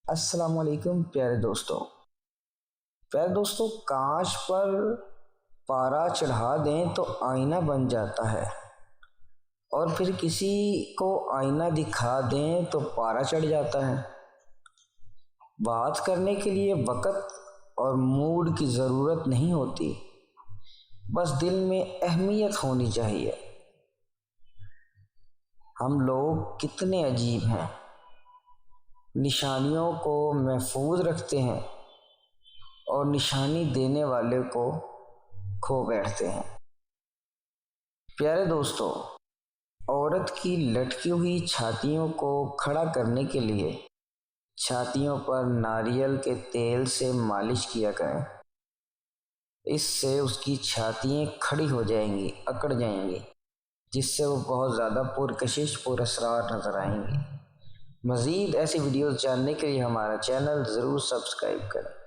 السلام علیکم پیارے دوستوں، کانچ پر پارا چڑھا دیں تو آئینہ بن جاتا ہے، اور پھر کسی کو آئینہ دکھا دیں تو پارا چڑھ جاتا ہے۔ بات کرنے کے لیے وقت اور موڈ کی ضرورت نہیں ہوتی، بس دل میں اہمیت ہونی چاہیے۔ ہم لوگ کتنے عجیب ہیں، نشانیوں کو محفوظ رکھتے ہیں اور نشانی دینے والے کو کھو بیٹھتے ہیں۔ پیارے دوستو، عورت کی لٹکی ہوئی چھاتیوں کو کھڑا کرنے کے لیے چھاتیوں پر ناریل کے تیل سے مالش کیا کریں۔ اس سے اس کی چھاتیاں کھڑی ہو جائیں گی، اکڑ جائیں گی، جس سے وہ بہت زیادہ پرکشش پر اسرار نظر آئیں گی۔ مزید ایسی ویڈیوز جاننے کے لیے ہمارا چینل ضرور سبسکرائب کریں۔